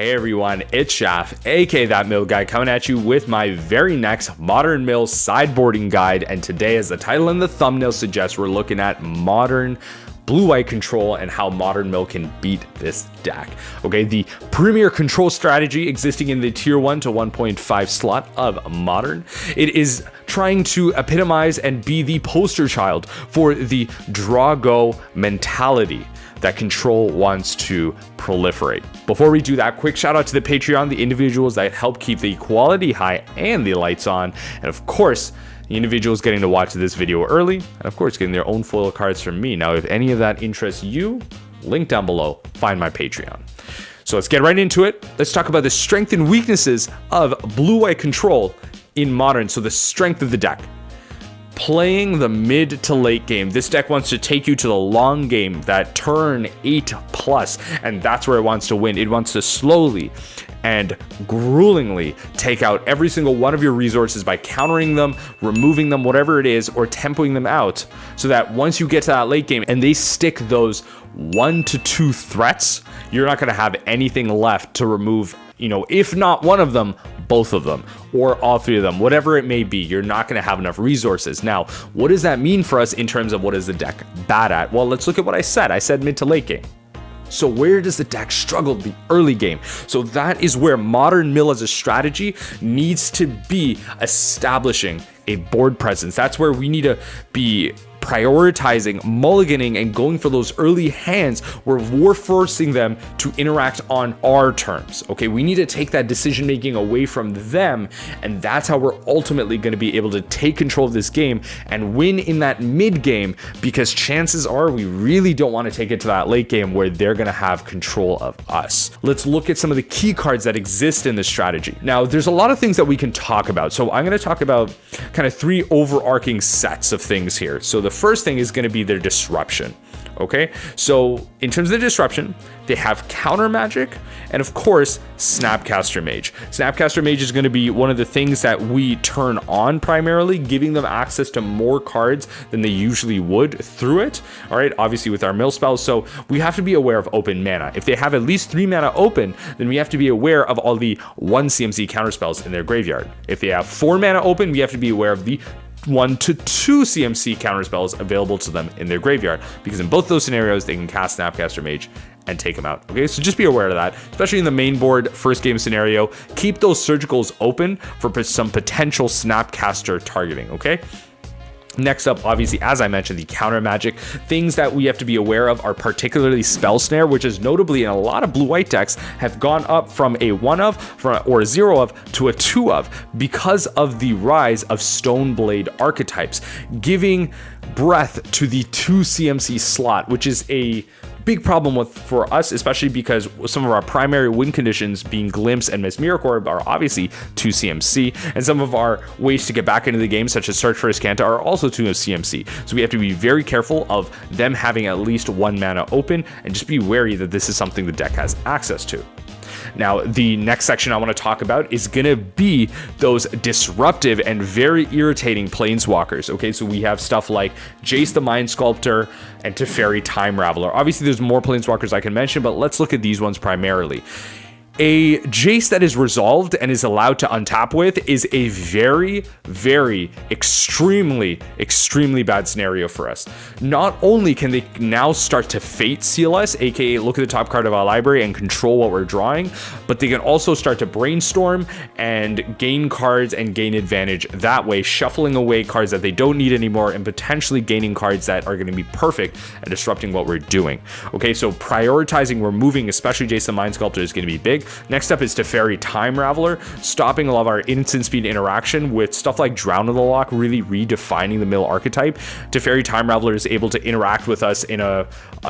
Hey everyone, it's Shaft, aka That Mill Guy, coming at you with my very next Modern Mill Sideboarding guide. And today, as the title and the thumbnail suggests, we're looking at Modern Blue-White Control and how Modern Mill can beat this deck. Okay, the premier control strategy existing in the tier 1 to 1.5 slot of Modern. It is trying to epitomize and be the poster child for the draw-go mentality that control wants to proliferate. Before we do that, quick shout out to the Patreon, the individuals that help keep the quality high and the lights on, and of course, the individuals getting to watch this video early, and of course, getting their own foil cards from me. Now, if any of that interests you, link down below, find my Patreon. So let's get right into it. Let's talk about the strengths and weaknesses of blue-white control in Modern. So the strength of the deck. Playing the mid to late game. This deck wants to take you to the long game, that turn 8+, and that's where it wants to win. It wants to slowly and gruelingly take out every single one of your resources by countering them, removing them, whatever it is, or tempoing them out, so that once you get to that late game and they stick those 1 to 2 threats, you're not going to have anything left to remove, if not one of them, both of them, or all three of them, whatever it may be. You're not going to have enough resources. Now, what does that mean for us in terms of what is the deck bad at? Well, let's look at what I said. I said mid to late game. So where does the deck struggle? The early game. So that is where Modern Mill as a strategy needs to be establishing a board presence. That's where we need to be prioritizing, mulliganing, and going for those early hands where we're forcing them to interact on our terms. Okay, we need to take that decision making away from them, and that's how we're ultimately going to be able to take control of this game and win in that mid game, because chances are we really don't want to take it to that late game where they're going to have control of us. Let's look at some of the key cards that exist in this strategy. Now, there's a lot of things that we can talk about, so I'm going to talk about kind of 3 overarching sets of things here. So the first thing is going to be their disruption. Okay, so in terms of the disruption, they have counter magic and of course Snapcaster Mage. Snapcaster Mage is going to be one of the things that we turn on primarily, giving them access to more cards than they usually would through it. All right, obviously with our mill spells, so we have to be aware of open mana. If they have at least 3 mana open, then we have to be aware of all the 1 CMC counterspells in their graveyard. If they have 4 mana open, we have to be aware of the 1 to 2 CMC counterspells available to them in their graveyard, because in both those scenarios they can cast Snapcaster Mage and take them out. Okay, so just be aware of that, especially in the main board first game scenario. Keep those surgicals open for some potential Snapcaster targeting. Okay, next up, obviously, as I mentioned, the counter magic. Things that we have to be aware of are particularly Spell Snare, which is notably in a lot of blue-white decks have gone up from a 1 of or a 0 of to a 2 of because of the rise of Stoneblade archetypes, giving breath to the 2 CMC slot, which is a big problem for us, especially because some of our primary win conditions, being Glimpse and Mesmeric, are obviously 2 CMC, and some of our ways to get back into the game, such as Search for Iskanta, are also 2 CMC. So we have to be very careful of them having at least 1 mana open, and just be wary that this is something the deck has access to. Now, the next section I want to talk about is going to be those disruptive and very irritating planeswalkers. Okay, so we have stuff like Jace the Mind Sculptor and Teferi Time Raveler. Obviously, there's more planeswalkers I can mention, but let's look at these ones primarily. A Jace that is resolved and is allowed to untap with is a very, very, extremely bad scenario for us. Not only can they now start to fate seal us, aka look at the top card of our library and control what we're drawing, but they can also start to brainstorm and gain cards and gain advantage that way, shuffling away cards that they don't need anymore and potentially gaining cards that are going to be perfect at disrupting what we're doing. Okay, so prioritizing removing, especially Jace the Mind Sculptor, is going to be big. Next up is Teferi Time Raveler, stopping a lot of our instant speed interaction with stuff like Drown in the Lock, really redefining the mill archetype. Teferi Time Raveler is able to interact with us in a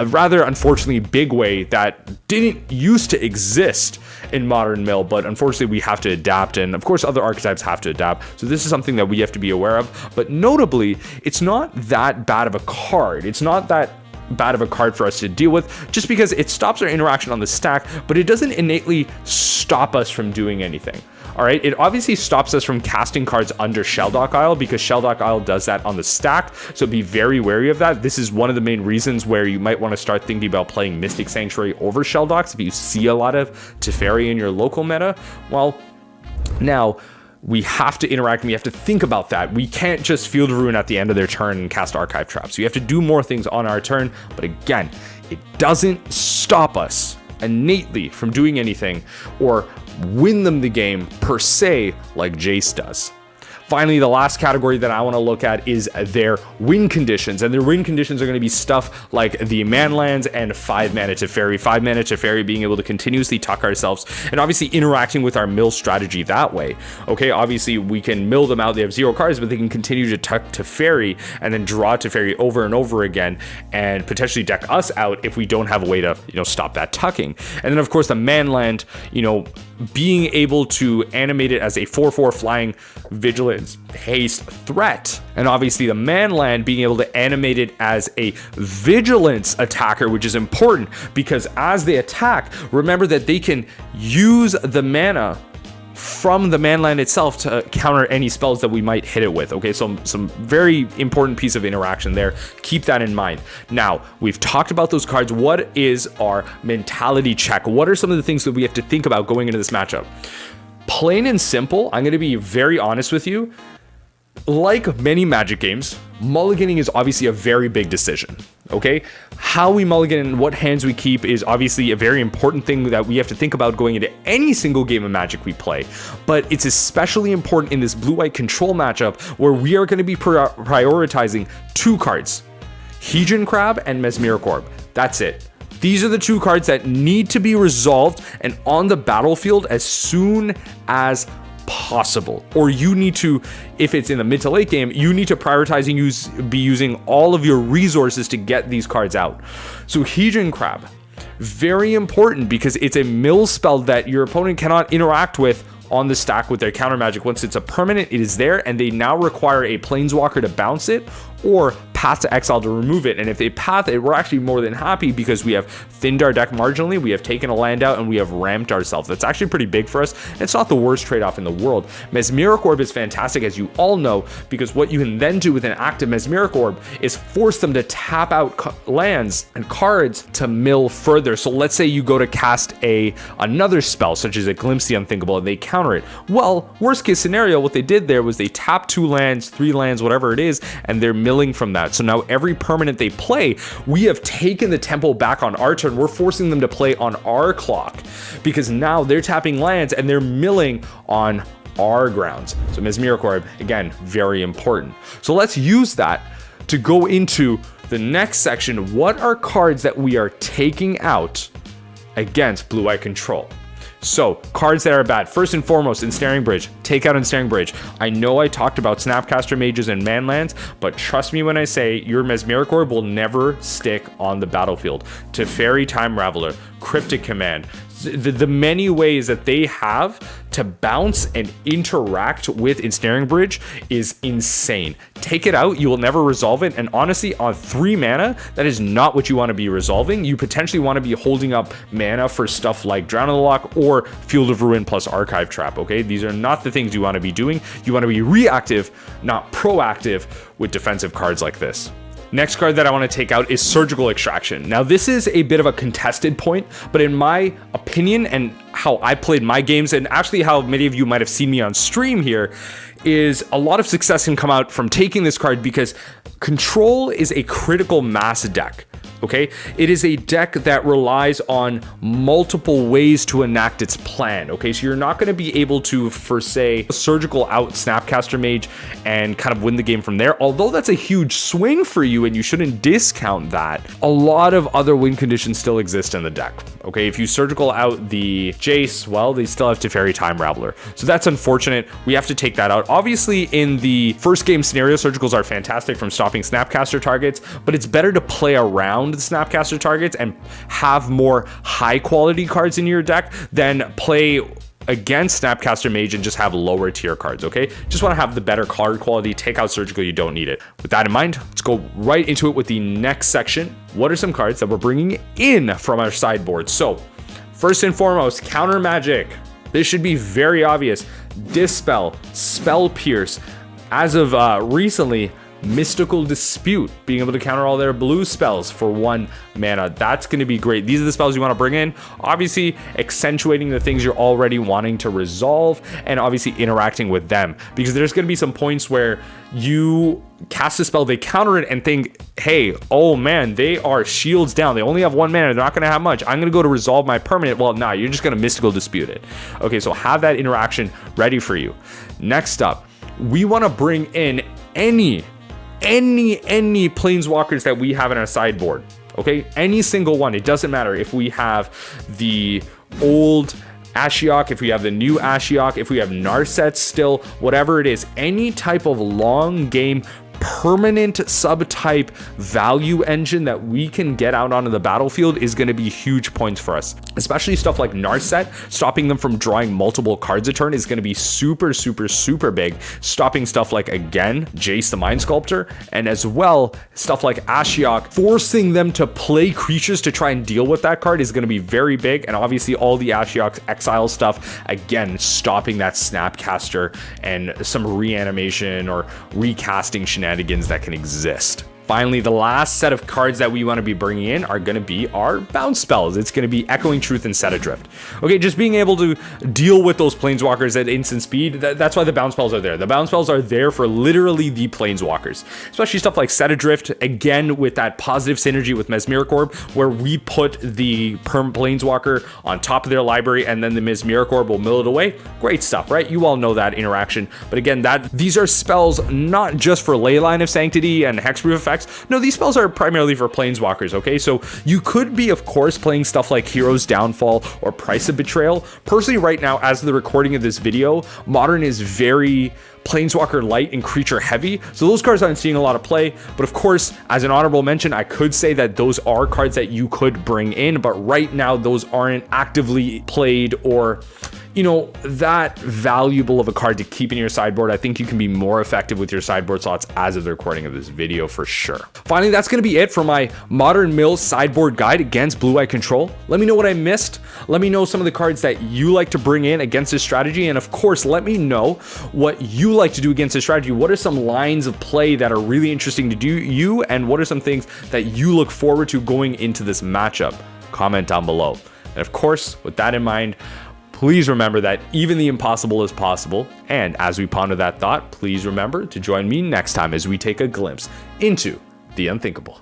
rather unfortunately big way that didn't used to exist in Modern Mill, but unfortunately we have to adapt, and of course other archetypes have to adapt. So this is something that we have to be aware of, but notably, it's not that bad of a card. It's not that bad of a card for us to deal with, just because it stops our interaction on the stack, but it doesn't innately stop us from doing anything. All right, it obviously stops us from casting cards under Shelldock Isle because Shelldock Isle does that on the stack, so be very wary of that. This is one of the main reasons where you might want to start thinking about playing Mystic Sanctuary over Shelldocks if you see a lot of Teferi in your local meta. Well, now we have to interact and we have to think about that. We can't just Field of Ruin at the end of their turn and cast Archive Traps. We have to do more things on our turn, but again, it doesn't stop us innately from doing anything or win them the game per se like Jace does. Finally, the last category that I want to look at is their win conditions. And their win conditions are going to be stuff like the Manlands and 5 mana Teferi. 5 mana Teferi being able to continuously tuck ourselves and obviously interacting with our mill strategy that way. Okay, obviously we can mill them out. They have 0 cards, but they can continue to tuck Teferi and then draw Teferi over and over again and potentially deck us out if we don't have a way to, stop that tucking. And then of course the Manland, being able to animate it as a 4/4 flying vigilance haste threat, and obviously the Manland being able to animate it as a vigilance attacker, which is important because as they attack, remember that they can use the mana from the Manland itself to counter any spells that we might hit it with. Okay, so some very important piece of interaction there. Keep that in mind. Now, we've talked about those cards. What is our mentality check? What are some of the things that we have to think about going into this matchup? Plain and simple, I'm going to be very honest with you. Like many Magic games, mulliganing is obviously a very big decision, okay? How we mulligan and what hands we keep is obviously a very important thing that we have to think about going into any single game of Magic we play. But it's especially important in this blue-white control matchup where we are going to be prioritizing 2 cards, Hedron Crab and Mesmeric Orb. That's it. These are the 2 cards that need to be resolved and on the battlefield as soon as possible. Or you need to, if it's in the mid to late game, you need to prioritize and be using all of your resources to get these cards out. So Hedron Crab, very important because it's a mill spell that your opponent cannot interact with on the stack with their counter magic. Once it's a permanent, it is there, and they now require a planeswalker to bounce it or path to exile to remove it. And if they path it, we're actually more than happy because we have thinned our deck marginally, we have taken a land out, and we have ramped ourselves. That's actually pretty big for us. It's not the worst trade-off in the world. Mesmeric Orb is fantastic, as you all know, because what you can then do with an active Mesmeric Orb is force them to tap out lands and cards to mill further. So let's say you go to cast another spell, such as a Glimpse the Unthinkable, and they counter it. Well, worst case scenario, what they did there was they tapped 2 lands, 3 lands, whatever it is, and they're milling from that. So now every permanent they play, we have taken the tempo back on our turn. We're forcing them to play on our clock because now they're tapping lands and they're milling on our grounds. So Mesmeric Orb, again, very important. So let's use that to go into the next section. What are cards that we are taking out against blue-white control? So, cards that are bad. First and foremost, Ensnaring Bridge. Take out Ensnaring Bridge. I know I talked about Snapcaster Mages and Manlands, but trust me when I say your Mesmeric Orb will never stick on the battlefield. Teferi Time Raveler, Cryptic Command, the many ways that they have to bounce and interact with Ensnaring Bridge is insane. Take it out, you will never resolve it, and honestly, on 3 mana, that is not what you want to be resolving. You potentially want to be holding up mana for stuff like Drown in the Loch or Field of Ruin plus Archive Trap, okay? These are not the things you want to be doing. You want to be reactive, not proactive with defensive cards like this. Next card that I want to take out is Surgical Extraction. Now, this is a bit of a contested point, but in my opinion and how I played my games, and actually how many of you might have seen me on stream here, is a lot of success can come out from taking this card because Control is a critical mass deck. Okay, it is a deck that relies on multiple ways to enact its plan. Okay, so you're not going to be able to, for say, surgical out Snapcaster Mage and kind of win the game from there. Although that's a huge swing for you and you shouldn't discount that, a lot of other win conditions still exist in the deck. Okay, if you surgical out the Jace, well, they still have Teferi Time Raveler. So that's unfortunate. We have to take that out. Obviously, in the first game scenario, surgicals are fantastic from stopping Snapcaster targets, but it's better to play around the Snapcaster targets and have more high quality cards in your deck than play against Snapcaster Mage and just have lower tier cards, okay? Just want to have the better card quality, take out surgical, you don't need it. With that in mind, let's go right into it with the next section. What are some cards that we're bringing in from our sideboard? So, first and foremost, counter magic. This should be very obvious. Dispel, Spell Pierce. As of recently, Mystical Dispute, being able to counter all their blue spells for 1 mana. That's going to be great. These are the spells you want to bring in. Obviously, accentuating the things you're already wanting to resolve and obviously interacting with them. Because there's going to be some points where you cast a spell, they counter it and think, hey, oh man, they are shields down. They only have 1 mana. They're not going to have much. I'm going to go to resolve my permanent. Well, nah, you're just going to Mystical Dispute it. Okay, so have that interaction ready for you. Next up, we want to bring in any planeswalkers that we have in our sideboard. Okay, any single one. It doesn't matter if we have the old Ashiok, if we have the new Ashiok, if we have Narset still, whatever it is, any type of long game permanent subtype value engine that we can get out onto the battlefield is going to be huge points for us. Especially stuff like Narset, stopping them from drawing multiple cards a turn is going to be super big. Stopping stuff like, again, Jace the Mind Sculptor, and as well, stuff like Ashiok, forcing them to play creatures to try and deal with that card is going to be very big. And obviously all the Ashiok's exile stuff, again, stopping that Snapcaster and some reanimation or recasting shenanigans that can exist. Finally, the last set of cards that we want to be bringing in are going to be our bounce spells. It's going to be Echoing Truth and Set Adrift. Okay, just being able to deal with those planeswalkers at instant speed, that's why the bounce spells are there. The bounce spells are there for literally the planeswalkers, especially stuff like Set Adrift, again, with that positive synergy with Mesmeric Orb, where we put the planeswalker on top of their library and then the Mesmeric Orb will mill it away. Great stuff, right? You all know that interaction. But again, these are spells not just for Leyline of Sanctity and Hexproof effects. No, these spells are primarily for planeswalkers, okay? So you could be, of course, playing stuff like Hero's Downfall or Price of Betrayal. Personally, right now, as the recording of this video, Modern is very planeswalker light and creature heavy, so those cards aren't seeing a lot of play. But of course, as an honorable mention, I could say that those are cards that you could bring in, but right now those aren't actively played or, you know, that valuable of a card to keep in your sideboard. I think you can be more effective with your sideboard slots as of the recording of this video for sure. Finally, that's going to be it for my Modern Mill sideboard guide against blue-eye control. Let me know what I missed. Let me know some of the cards that you like to bring in against this strategy. And of course, let me know what you like to do against this strategy. What are some lines of play that are really interesting to do you? And what are some things that you look forward to going into this matchup? Comment down below. And of course, with that in mind, please remember that even the impossible is possible. And as we ponder that thought, please remember to join me next time as we take a glimpse into the unthinkable.